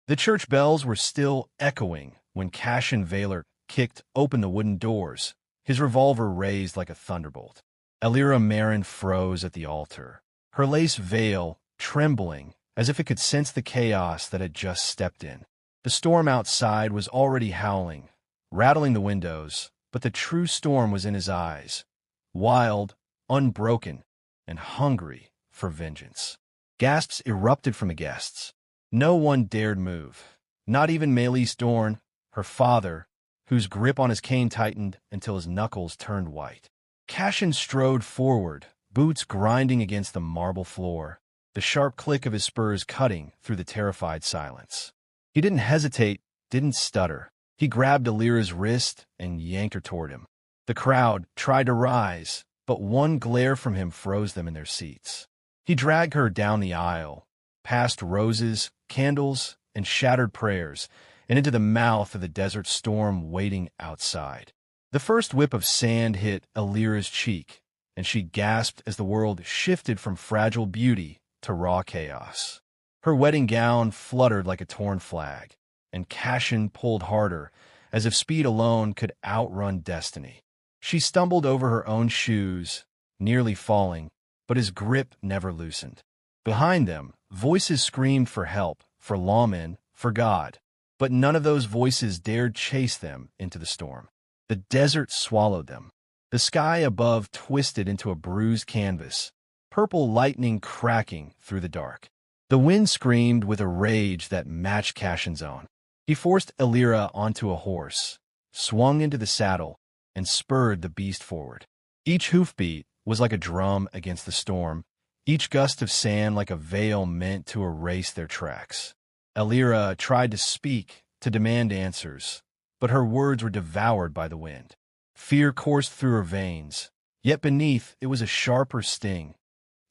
The church bells were still echoing when Cassian Veylor kicked open the wooden doors, his revolver raised like a thunderbolt. Elira Maren froze at the altar, her lace veil trembling as if it could sense the chaos that had just stepped in. The storm outside was already howling, rattling the windows, but the true storm was in his eyes, wild, unbroken, and hungry for vengeance. Gasps erupted from the guests. No one dared move, not even Melis Dorn, her father, whose grip on his cane tightened until his knuckles turned white. Cassian strode forward, boots grinding against the marble floor, the sharp click of his spurs cutting through the terrified silence. He didn't hesitate, didn't stutter. He grabbed Elira's wrist and yanked her toward him. The crowd tried to rise, but one glare from him froze them in their seats. He dragged her down the aisle, past roses, candles, and shattered prayers, and into the mouth of the desert storm waiting outside. The first whip of sand hit Elira's cheek, and she gasped as the world shifted from fragile beauty to raw chaos. Her wedding gown fluttered like a torn flag, and Cassian pulled harder, as if speed alone could outrun destiny. She stumbled over her own shoes, nearly falling, but his grip never loosened. Behind them, voices screamed for help, for lawmen, for God, but none of those voices dared chase them into the storm. The desert swallowed them. The sky above twisted into a bruised canvas, purple lightning cracking through the dark. The wind screamed with a rage that matched Cassian's own. He forced Elira onto a horse, swung into the saddle, and spurred the beast forward. Each hoofbeat was like a drum against the storm, each gust of sand like a veil meant to erase their tracks. Elira tried to speak, to demand answers, but her words were devoured by the wind. Fear coursed through her veins, yet beneath it was a sharper sting.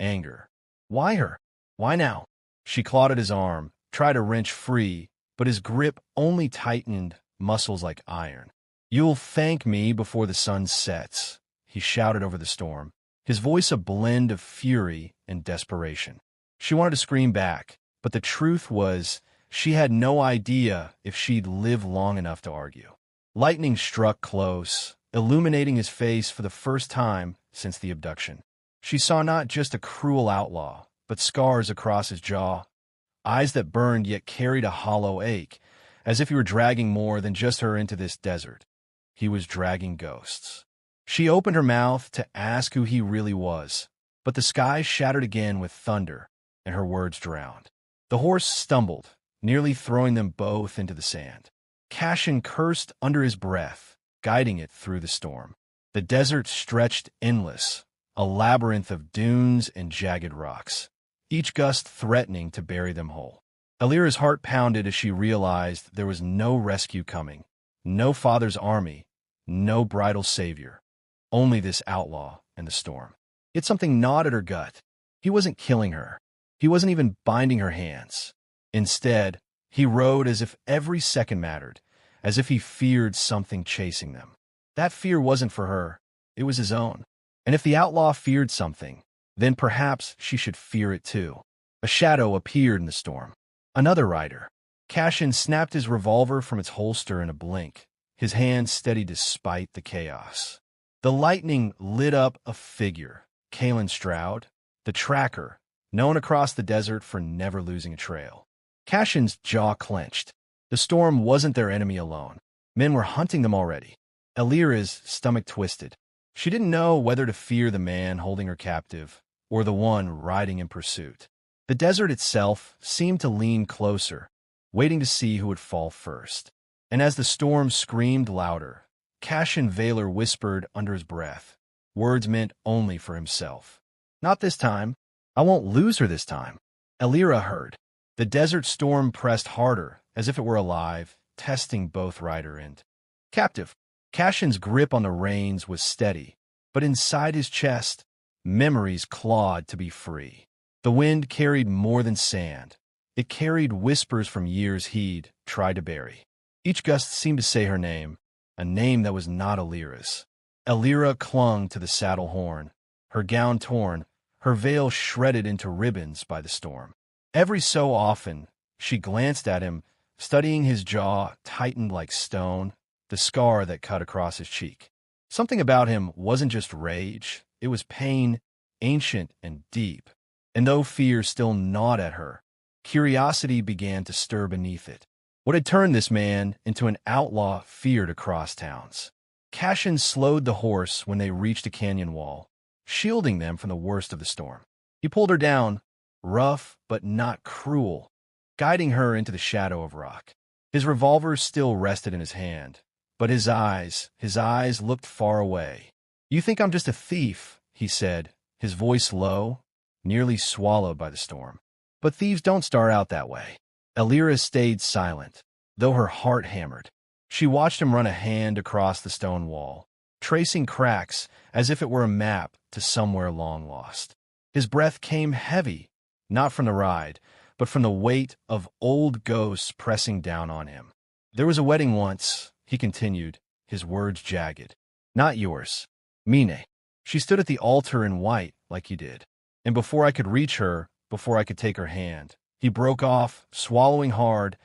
Anger. Why her? Why now? She clawed at his arm, tried to wrench free, but his grip only tightened muscles like iron. "You'll thank me before the sun sets," he shouted over the storm, his voice a blend of fury and desperation. She wanted to scream back, but the truth was she had no idea if she'd live long enough to argue. Lightning struck close, illuminating his face for the first time since the abduction. She saw not just a cruel outlaw, but scars across his jaw, eyes that burned yet carried a hollow ache, as if he were dragging more than just her into this desert. He was dragging ghosts. She opened her mouth to ask who he really was, but the sky shattered again with thunder, and her words drowned. The horse stumbled, nearly throwing them both into the sand. Cassian cursed under his breath, guiding it through the storm. The desert stretched endless, a labyrinth of dunes and jagged rocks, each gust threatening to bury them whole. Elira's heart pounded as she realized there was no rescue coming, no father's army, no bridal savior, only this outlaw and the storm. Yet something gnawed at her gut. He wasn't killing her. He wasn't even binding her hands. Instead, he rode as if every second mattered, as if he feared something chasing them. That fear wasn't for her. It was his own. And if the outlaw feared something, then perhaps she should fear it too. A shadow appeared in the storm. Another rider. Cassian snapped his revolver from its holster in a blink, his hand steady despite the chaos. The lightning lit up a figure, Kalen Stroud, the tracker, known across the desert for never losing a trail. Cassian's jaw clenched. The storm wasn't their enemy alone. Men were hunting them already. Elira's stomach twisted. She didn't know whether to fear the man holding her captive or the one riding in pursuit. The desert itself seemed to lean closer, waiting to see who would fall first. And as the storm screamed louder, Cassian Veylor whispered under his breath, words meant only for himself. "Not this time. I won't lose her this time." Elira heard. The desert storm pressed harder, as if it were alive, testing both rider and captive. Cassian's grip on the reins was steady, but inside his chest, memories clawed to be free. The wind carried more than sand. It carried whispers from years he'd tried to bury. Each gust seemed to say her name, a name that was not Elira's. Elira clung to the saddle horn, her gown torn, her veil shredded into ribbons by the storm. Every so often, she glanced at him, studying his jaw tightened like stone, the scar that cut across his cheek. Something about him wasn't just rage, it was pain, ancient and deep. And though fear still gnawed at her, curiosity began to stir beneath it. What had turned this man into an outlaw feared across towns? Cassian slowed the horse when they reached a canyon wall, shielding them from the worst of the storm. He pulled her down, rough but not cruel, guiding her into the shadow of rock. His revolver still rested in his hand, but his eyes looked far away. "You think I'm just a thief," he said, his voice low, nearly swallowed by the storm. "But thieves don't start out that way." Elira stayed silent, though her heart hammered. She watched him run a hand across the stone wall, tracing cracks as if it were a map to somewhere long lost. His breath came heavy, not from the ride, but from the weight of old ghosts pressing down on him. "There was a wedding once," he continued, his words jagged. "Not yours. Mine. She stood at the altar in white, like you did. And before I could reach her, before I could take her hand," he broke off, swallowing hard,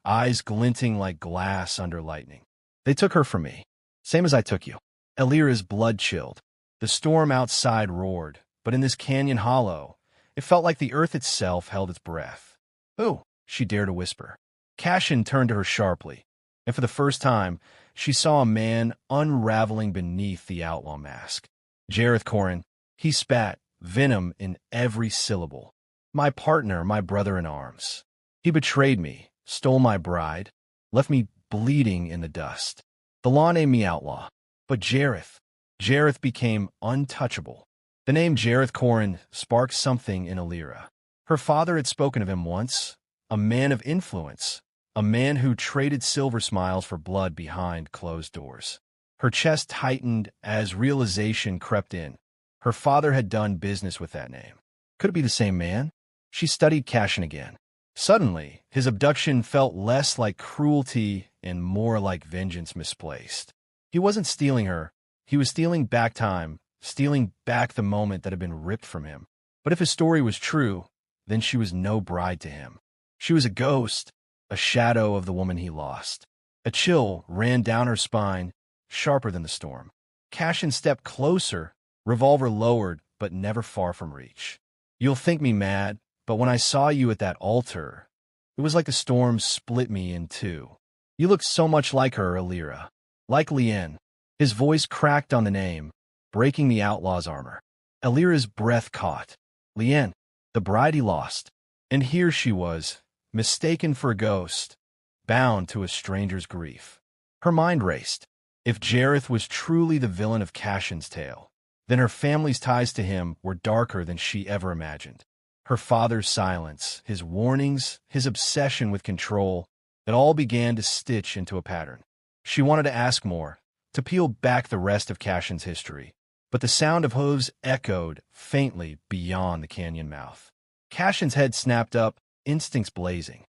eyes glinting like glass under lightning. "They took her from me, same as I took you." Elira's blood chilled. The storm outside roared, but in this canyon hollow, it felt like the earth itself held its breath. "Who?" she dared to whisper. Cassian turned to her sharply, and for the first time, she saw a man unraveling beneath the outlaw mask. "Jareth Corrin," he spat, venom in every syllable. "My partner, my brother in arms. He betrayed me, stole my bride, left me bleeding in the dust. The law named me outlaw. But Jareth became untouchable." The name Jareth Corrin sparked something in Elira. Her father had spoken of him once, a man of influence, a man who traded silver smiles for blood behind closed doors. Her chest tightened as realization crept in. Her father had done business with that name. Could it be the same man? She studied Cassian again. Suddenly, his abduction felt less like cruelty and more like vengeance misplaced. He wasn't stealing her. He was stealing back time, stealing back the moment that had been ripped from him. But if his story was true, then she was no bride to him. She was a ghost, a shadow of the woman he lost. A chill ran down her spine, sharper than the storm. Cassian stepped closer, revolver lowered, but never far from reach. "You'll think me mad, but when I saw you at that altar, it was like the storm split me in two. You look so much like her, Elira. Like Lien." His voice cracked on the name, breaking the outlaw's armor. Elira's breath caught. Lien, the bride he lost. And here she was, mistaken for a ghost, bound to a stranger's grief. Her mind raced. If Jareth was truly the villain of Cassian's tale, then her family's ties to him were darker than she ever imagined. Her father's silence, his warnings, his obsession with control, it all began to stitch into a pattern. She wanted to ask more, to peel back the rest of Cassian's history, but the sound of hooves echoed faintly beyond the canyon mouth. Cassian's head snapped up, instincts blazing.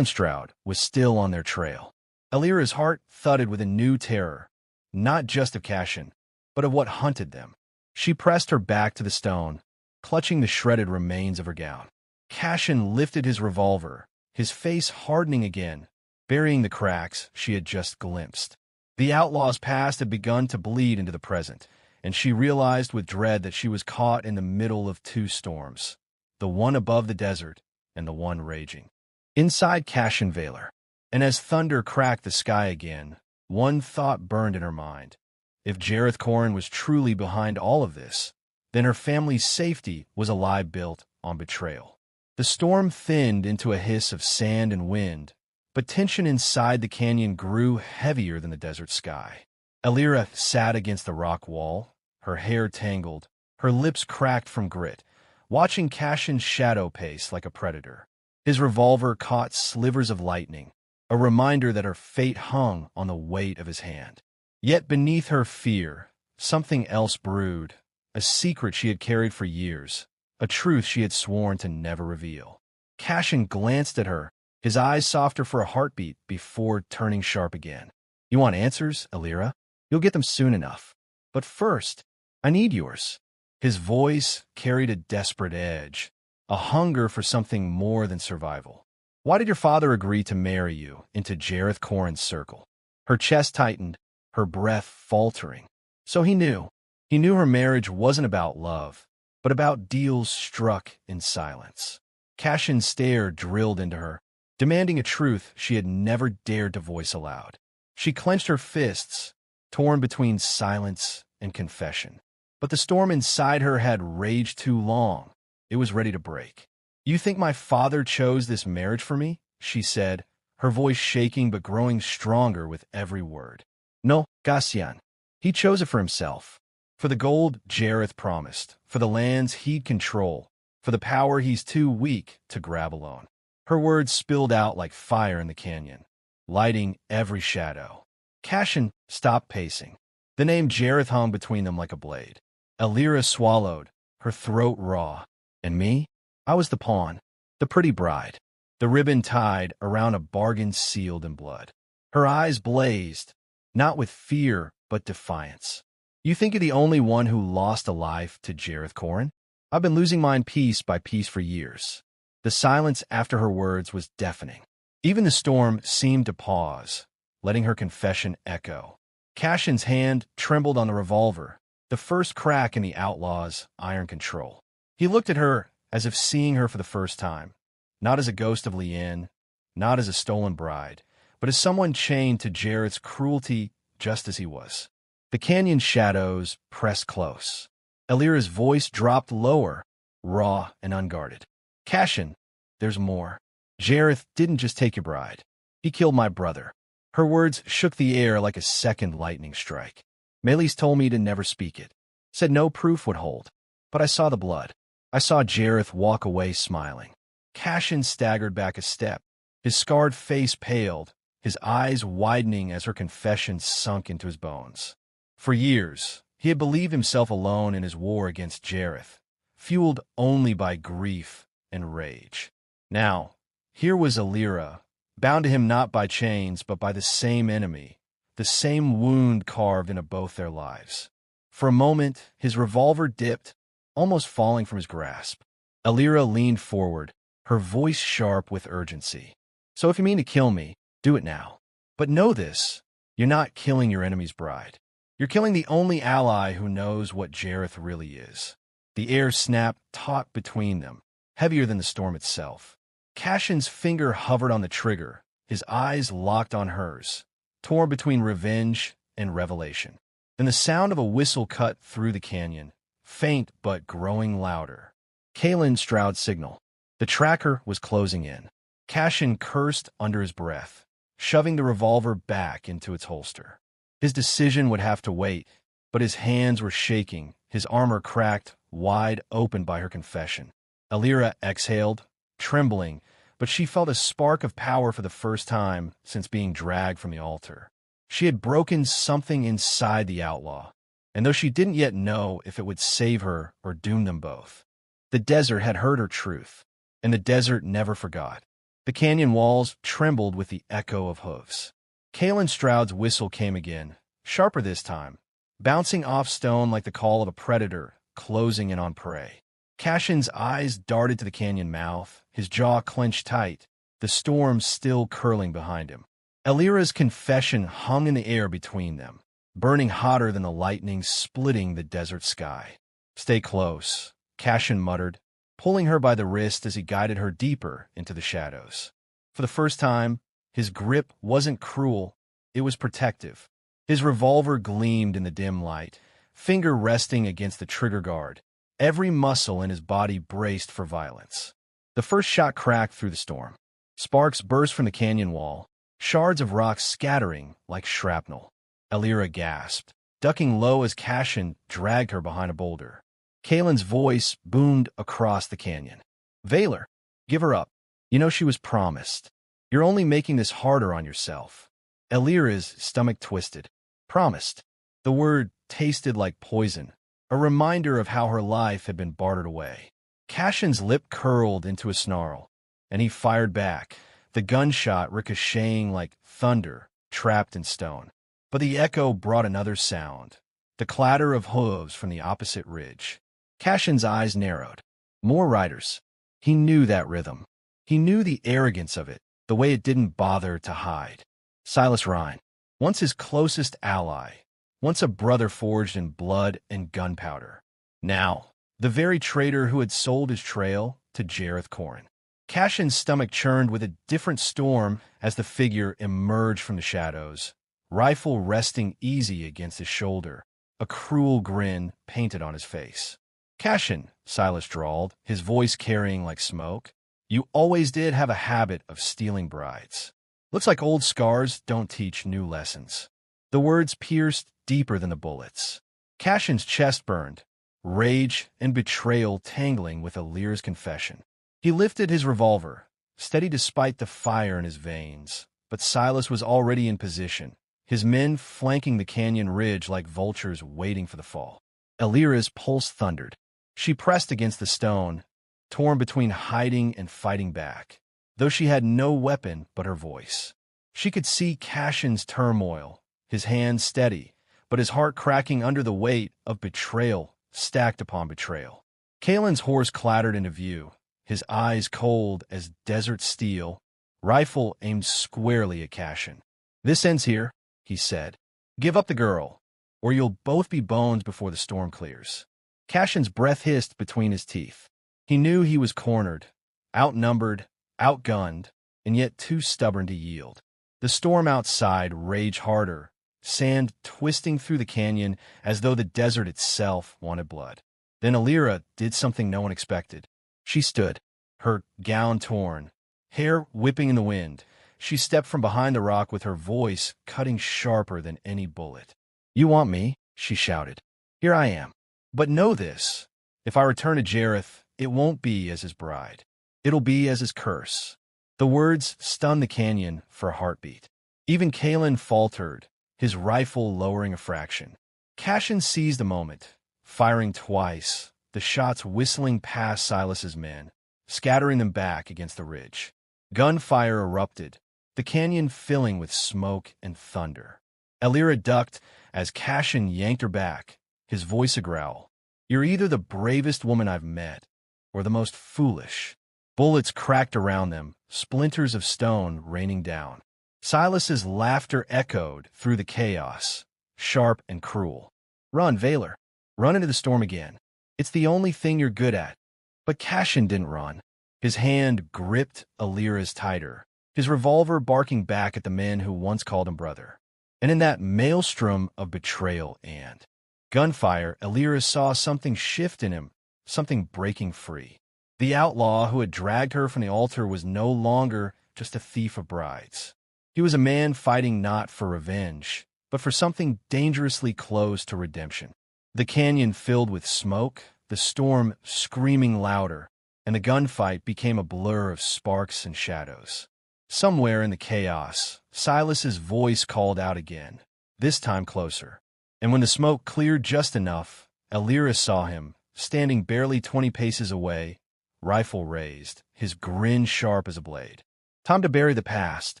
Stroud was still on their trail. Elira's heart thudded with a new terror, not just of Cassian, but of what hunted them. She pressed her back to the stone, clutching the shredded remains of her gown. Cassian lifted his revolver, his face hardening again, burying the cracks she had just glimpsed. The outlaw's past had begun to bleed into the present, and she realized with dread that she was caught in the middle of two storms, the one above the desert and the one raging inside Cassian Veylor. And as thunder cracked the sky again, one thought burned in her mind. If Jareth Corrin was truly behind all of this, then her family's safety was a lie built on betrayal. The storm thinned into a hiss of sand and wind, but tension inside the canyon grew heavier than the desert sky. Elira sat against the rock wall, her hair tangled, her lips cracked from grit, watching Cassian's shadow pace like a predator. His revolver caught slivers of lightning, a reminder that her fate hung on the weight of his hand. Yet beneath her fear, something else brewed, a secret she had carried for years, a truth she had sworn to never reveal. Cassian glanced at her, his eyes softer for a heartbeat before turning sharp again. "You want answers, Elira? You'll get them soon enough. But first, I need yours." His voice carried a desperate edge, a hunger for something more than survival. Why did your father agree to marry you into Jareth Corrin's circle? Her chest tightened, her breath faltering. So he knew. He knew her marriage wasn't about love, but about deals struck in silence. Cassian's stare drilled into her, demanding a truth she had never dared to voice aloud. She clenched her fists, torn between silence and confession. But the storm inside her had raged too long. It was ready to break. You think my father chose this marriage for me? She said, her voice shaking but growing stronger with every word. No, Cassian. He chose it for himself. For the gold Jareth promised, for the lands he'd control, for the power he's too weak to grab alone. Her words spilled out like fire in the canyon, lighting every shadow. Cassian stopped pacing. The name Jareth hung between them like a blade. Elira swallowed, her throat raw. And me? I was the pawn, the pretty bride, the ribbon tied around a bargain sealed in blood. Her eyes blazed, not with fear but defiance. You think you're the only one who lost a life to Jareth Corrin? I've been losing mine piece by piece for years. The silence after her words was deafening. Even the storm seemed to pause, letting her confession echo. Cassian's hand trembled on the revolver, the first crack in the outlaw's iron control. He looked at her as if seeing her for the first time, not as a ghost of Leanne, not as a stolen bride, but as someone chained to Jareth's cruelty just as he was. The canyon shadows pressed close. Elira's voice dropped lower, raw and unguarded. Cassian, there's more. Jareth didn't just take your bride. He killed my brother. Her words shook the air like a second lightning strike. Melis told me to never speak it, said no proof would hold. But I saw the blood. I saw Jareth walk away smiling. Cassian staggered back a step. His scarred face paled, his eyes widening as her confession sunk into his bones. For years, he had believed himself alone in his war against Jareth, fueled only by grief and rage. Now, here was Elira, bound to him not by chains but by the same enemy, the same wound carved into both their lives. For a moment, his revolver dipped, almost falling from his grasp. Elira leaned forward, her voice sharp with urgency. So if you mean to kill me, do it now. But know this, you're not killing your enemy's bride. You're killing the only ally who knows what Jareth really is. The air snapped taut between them, heavier than the storm itself. Cassian's finger hovered on the trigger, his eyes locked on hers, torn between revenge and revelation. Then the sound of a whistle cut through the canyon, faint but growing louder. Kalen Stroud's signal. The tracker was closing in. Cassian cursed under his breath, shoving the revolver back into its holster. His decision would have to wait, but his hands were shaking, his armor cracked, wide open by her confession. Elira exhaled, trembling, but she felt a spark of power for the first time since being dragged from the altar. She had broken something inside the outlaw, and though she didn't yet know if it would save her or doom them both, the desert had heard her truth, and the desert never forgot. The canyon walls trembled with the echo of hooves. Kalen Stroud's whistle came again, sharper this time, bouncing off stone like the call of a predator closing in on prey. Cassian's eyes darted to the canyon mouth, his jaw clenched tight, the storm still curling behind him. Elira's confession hung in the air between them, burning hotter than the lightning splitting the desert sky. Stay close, Cassian muttered, pulling her by the wrist as he guided her deeper into the shadows. For the first time, his grip wasn't cruel, it was protective. His revolver gleamed in the dim light, finger resting against the trigger guard. Every muscle in his body braced for violence. The first shot cracked through the storm. Sparks burst from the canyon wall, shards of rock scattering like shrapnel. Elira gasped, ducking low as Cassian dragged her behind a boulder. Kalen's voice boomed across the canyon. Veylor, give her up. You know she was promised. You're only making this harder on yourself. Elira's stomach twisted. Promised. The word tasted like poison, a reminder of how her life had been bartered away. Cassian's lip curled into a snarl, and he fired back, the gunshot ricocheting like thunder trapped in stone. But the echo brought another sound, the clatter of hooves from the opposite ridge. Cassian's eyes narrowed. More riders. He knew that rhythm. He knew the arrogance of it, the way it didn't bother to hide. Silas Rhine, once his closest ally, once a brother forged in blood and gunpowder. Now, the very traitor who had sold his trail to Jareth Corrin. Cassian's stomach churned with a different storm as the figure emerged from the shadows, rifle resting easy against his shoulder, a cruel grin painted on his face. "Cassian," Silas drawled, his voice carrying like smoke, "you always did have a habit of stealing brides. Looks like old scars don't teach new lessons." The words pierced deeper than the bullets. Cassian's chest burned, rage and betrayal tangling with Elira's confession. He lifted his revolver, steady despite the fire in his veins, but Silas was already in position, his men flanking the canyon ridge like vultures waiting for the fall. Elira's pulse thundered. She pressed against the stone, torn between hiding and fighting back, though she had no weapon but her voice. She could see Cassian's turmoil, his hands steady, but his heart cracking under the weight of betrayal stacked upon betrayal. Kalen's horse clattered into view, his eyes cold as desert steel, rifle aimed squarely at Cassian. "This ends here," he said. "Give up the girl, or you'll both be bones before the storm clears." Cassian's breath hissed between his teeth. He knew he was cornered, outnumbered, outgunned, and yet too stubborn to yield. The storm outside raged harder, sand twisting through the canyon as though the desert itself wanted blood. Then Elira did something no one expected. She stood, her gown torn, hair whipping in the wind. She stepped from behind the rock with her voice cutting sharper than any bullet. "You want me?" she shouted. "Here I am. But know this, if I return to Jareth, it won't be as his bride. It'll be as his curse." The words stunned the canyon for a heartbeat. Even Kalen faltered, his rifle lowering a fraction. Cassian seized the moment, firing twice, the shots whistling past Silas's men, scattering them back against the ridge. Gunfire erupted, the canyon filling with smoke and thunder. Elira ducked as Cassian yanked her back, his voice a growl. "You're either the bravest woman I've met, or the most foolish." Bullets cracked around them, splinters of stone raining down. Silas's laughter echoed through the chaos, sharp and cruel. "Run, Veylor. Run into the storm again. It's the only thing you're good at." But Cassian didn't run. His hand gripped Elira's tighter, his revolver barking back at the men who once called him brother. And in that maelstrom of betrayal and gunfire, Elira saw something shift in him, something breaking free. The outlaw who had dragged her from the altar was no longer just a thief of brides. He was a man fighting not for revenge, but for something dangerously close to redemption. The canyon filled with smoke, the storm screaming louder, and the gunfight became a blur of sparks and shadows. Somewhere in the chaos, Silas's voice called out again, this time closer. And when the smoke cleared just enough, Elira saw him, standing barely 20 paces away, rifle raised, his grin sharp as a blade. "Time to bury the past,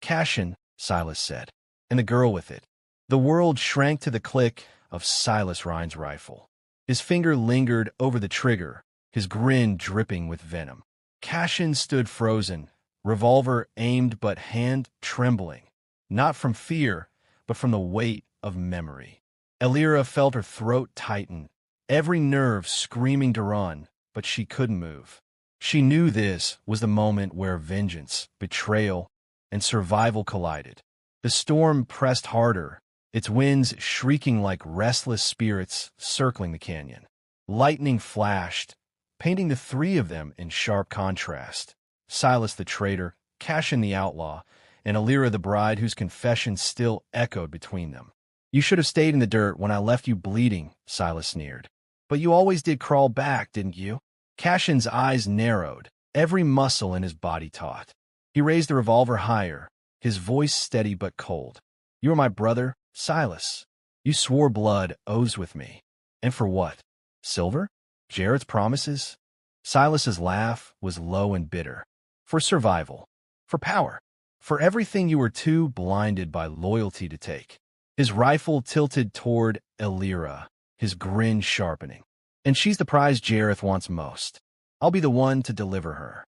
Cassian," Silas said, "and the girl with it." The world shrank to the click of Silas Rhine's rifle. His finger lingered over the trigger, his grin dripping with venom. Cassian stood frozen, revolver aimed but hand trembling, not from fear, but from the weight of memory. Elira felt her throat tighten, every nerve screaming to run, but she couldn't move. She knew this was the moment where vengeance, betrayal, and survival collided. The storm pressed harder, its winds shrieking like restless spirits circling the canyon. Lightning flashed, painting the three of them in sharp contrast. Silas the traitor, Cassian the outlaw, and Elira the bride whose confession still echoed between them. "You should have stayed in the dirt when I left you bleeding," Silas sneered. "But you always did crawl back, didn't you?" Cassian's eyes narrowed, every muscle in his body taut. He raised the revolver higher, his voice steady but cold. "You are my brother, Silas. You swore blood oaths with me. And for what? Silver? Jareth's promises?" Silas's laugh was low and bitter. "For survival. For power. For everything you were too blinded by loyalty to take." His rifle tilted toward Elira, his grin sharpening. "And she's the prize Jareth wants most. I'll be the one to deliver her."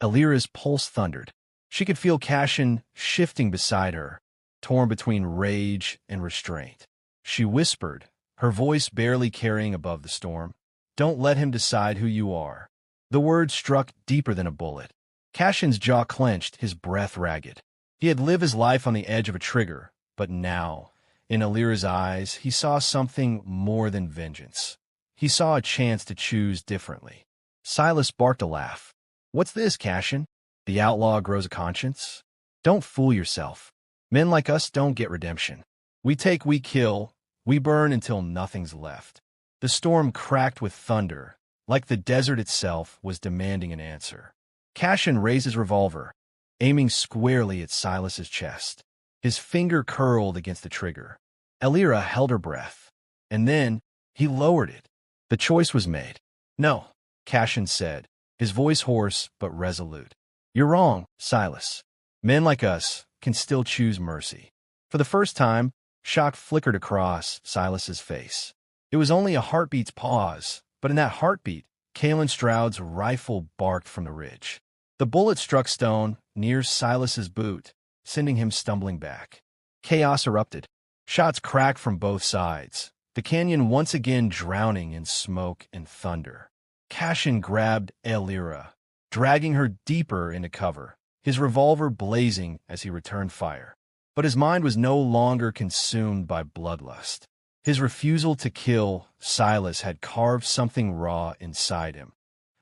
Elira's pulse thundered. She could feel Cassian shifting beside her, torn between rage and restraint. She whispered, her voice barely carrying above the storm, "Don't let him decide who you are." The words struck deeper than a bullet. Cassian's jaw clenched, his breath ragged. He had lived his life on the edge of a trigger, but now, in Elira's eyes, he saw something more than vengeance. He saw a chance to choose differently. Silas barked a laugh. "What's this, Cassian? The outlaw grows a conscience? Don't fool yourself. Men like us don't get redemption. We take, we kill, we burn until nothing's left." The storm cracked with thunder, like the desert itself was demanding an answer. Cassian raised his revolver, aiming squarely at Silas's chest. His finger curled against the trigger. Elira held her breath, and then he lowered it. The choice was made. "No," Cassian said, his voice hoarse but resolute. "You're wrong, Silas. Men like us can still choose mercy." For the first time, shock flickered across Silas's face. It was only a heartbeat's pause, but in that heartbeat, Kalen Stroud's rifle barked from the ridge. The bullet struck stone near Silas's boot, sending him stumbling back. Chaos erupted. Shots cracked from both sides, the canyon once again drowning in smoke and thunder. Cassian grabbed Elira, dragging her deeper into cover, his revolver blazing as he returned fire. But his mind was no longer consumed by bloodlust. His refusal to kill Silas had carved something raw inside him,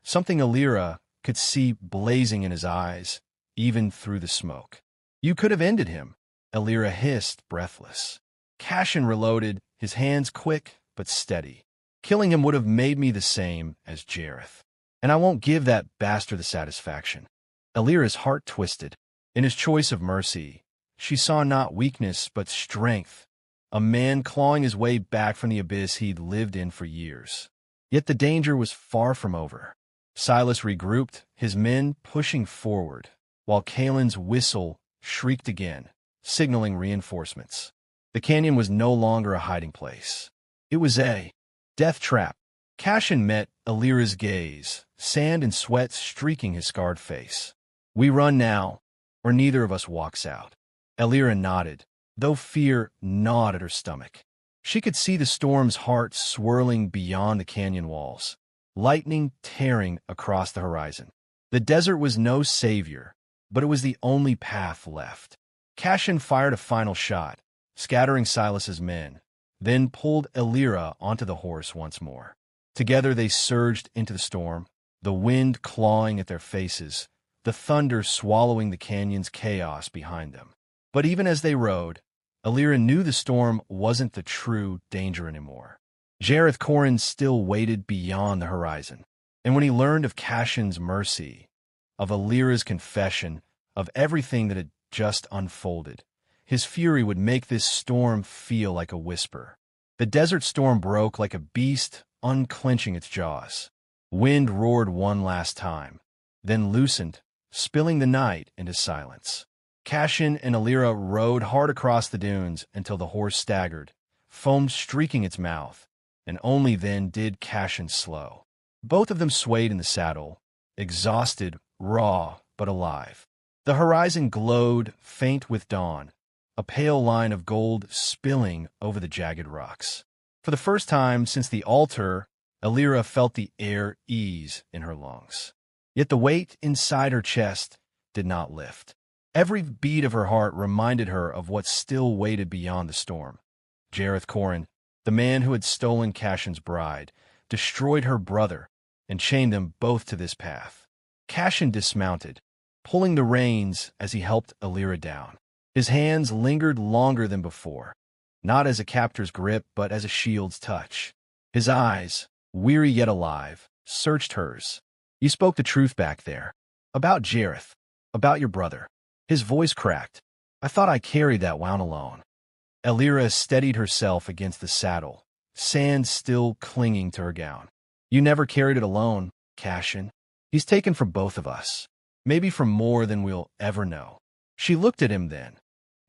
something Elira could see blazing in his eyes, even through the smoke. "You could have ended him," Elira hissed, breathless. Cassian reloaded, his hands quick but steady. "Killing him would have made me the same as Jareth, and I won't give that bastard the satisfaction." Elira's heart twisted. In his choice of mercy, she saw not weakness but strength, a man clawing his way back from the abyss he'd lived in for years. Yet the danger was far from over. Silas regrouped, his men pushing forward, while Kalen's whistle shrieked again, signaling reinforcements. The canyon was no longer a hiding place. It was a death trap. Cassian met Elira's gaze, sand and sweat streaking his scarred face. "We run now, or neither of us walks out." Elira nodded, though fear gnawed at her stomach. She could see the storm's heart swirling beyond the canyon walls, lightning tearing across the horizon. The desert was no savior, but it was the only path left. Cassian fired a final shot, scattering Silas's men, then pulled Elira onto the horse once more. Together they surged into the storm, the wind clawing at their faces, the thunder swallowing the canyon's chaos behind them. But even as they rode, Elira knew the storm wasn't the true danger anymore. Jareth Corrin still waited beyond the horizon, and when he learned of Cassian's mercy, of Elira's confession, of everything that had just unfolded, his fury would make this storm feel like a whisper. The desert storm broke like a beast unclenching its jaws. Wind roared one last time, then loosened, spilling the night into silence. Cassian and Elira rode hard across the dunes until the horse staggered, foam streaking its mouth, and only then did Cassian slow. Both of them swayed in the saddle, exhausted, raw, but alive. The horizon glowed, faint with dawn, a pale line of gold spilling over the jagged rocks. For the first time since the altar, Elira felt the air ease in her lungs. Yet the weight inside her chest did not lift. Every beat of her heart reminded her of what still waited beyond the storm. Jareth Corrin, the man who had stolen Cassian's bride, destroyed her brother, and chained them both to this path. Cassian dismounted, pulling the reins as he helped Elira down. His hands lingered longer than before, not as a captor's grip, but as a shield's touch. His eyes, weary yet alive, searched hers. "You spoke the truth back there. About Jareth. About your brother." His voice cracked. "I thought I carried that wound alone." Elira steadied herself against the saddle, sand still clinging to her gown. "You never carried it alone, Cassian. He's taken from both of us. Maybe from more than we'll ever know." She looked at him then,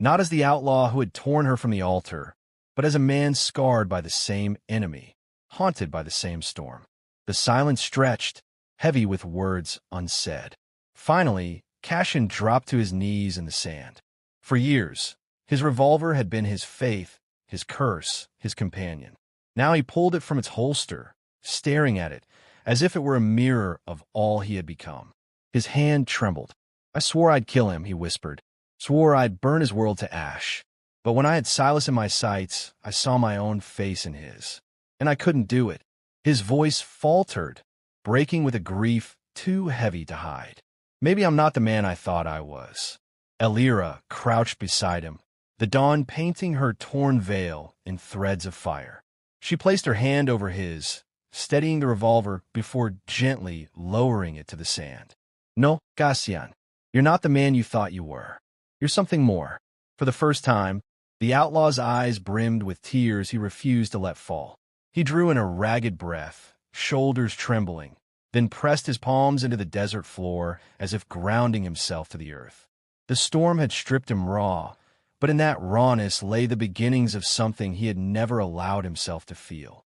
not as the outlaw who had torn her from the altar, but as a man scarred by the same enemy, haunted by the same storm. The silence stretched, heavy with words unsaid. Finally, Cassian dropped to his knees in the sand. For years, his revolver had been his faith, his curse, his companion. Now he pulled it from its holster, staring at it, as if it were a mirror of all he had become. His hand trembled. "I swore I'd kill him," he whispered. "Swore I'd burn his world to ash. But when I had Silas in my sights, I saw my own face in his. And I couldn't do it." His voice faltered, breaking with a grief too heavy to hide. "Maybe I'm not the man I thought I was." Elira crouched beside him, the dawn painting her torn veil in threads of fire. She placed her hand over his, steadying the revolver before gently lowering it to the sand. "No, Cassian, you're not the man you thought you were. You're something more." For the first time, the outlaw's eyes brimmed with tears he refused to let fall. He drew in a ragged breath, shoulders trembling, then pressed his palms into the desert floor as if grounding himself to the earth. The storm had stripped him raw, but in that rawness lay the beginnings of something he had never allowed himself to feel: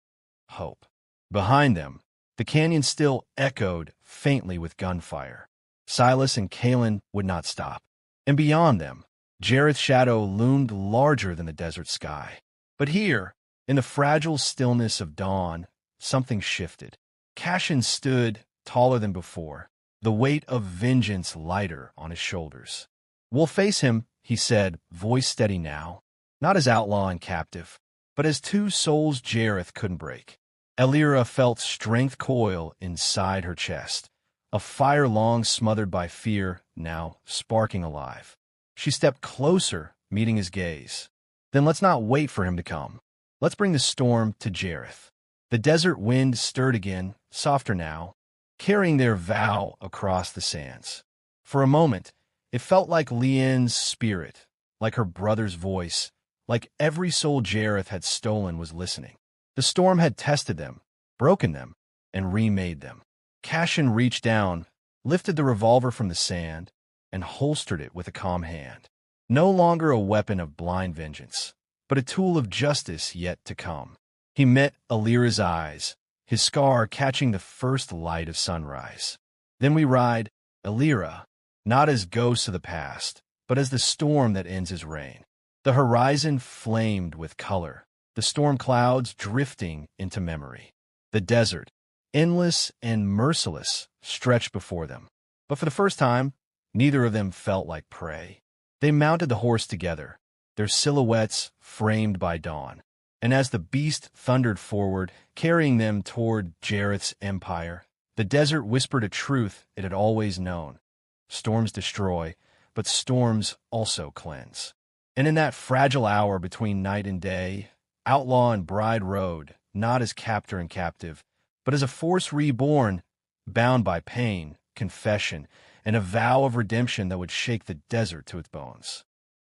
hope. Behind them, the canyon still echoed faintly with gunfire. Silas and Kalen would not stop. And beyond them, Jareth's shadow loomed larger than the desert sky. But here, in the fragile stillness of dawn, something shifted. Cassian stood taller than before, the weight of vengeance lighter on his shoulders. "We'll face him," he said, voice steady now, not as outlaw and captive, but as two souls Jareth couldn't break. Elira felt strength coil inside her chest, a fire long smothered by fear now sparking alive. She stepped closer, meeting his gaze. "Then let's not wait for him to come. Let's bring the storm to Jareth." The desert wind stirred again, softer now, carrying their vow across the sands. For a moment, it felt like Leanne's spirit, like her brother's voice, like every soul Jareth had stolen was listening. The storm had tested them, broken them, and remade them. Cassian reached down, lifted the revolver from the sand, and holstered it with a calm hand. No longer a weapon of blind vengeance, but a tool of justice yet to come. He met Elira's eyes, his scar catching the first light of sunrise. "Then we ride, Elira, not as ghosts of the past, but as the storm that ends his reign." The horizon flamed with color, the storm clouds drifting into memory. The desert, endless and merciless, stretched before them. But for the first time, neither of them felt like prey. They mounted the horse together, their silhouettes framed by dawn. And as the beast thundered forward, carrying them toward Jareth's empire, the desert whispered a truth it had always known. Storms destroy, but storms also cleanse. And in that fragile hour between night and day, outlaw and bride rode, not as captor and captive, but as a force reborn, bound by pain, confession, and a vow of redemption that would shake the desert to its bones.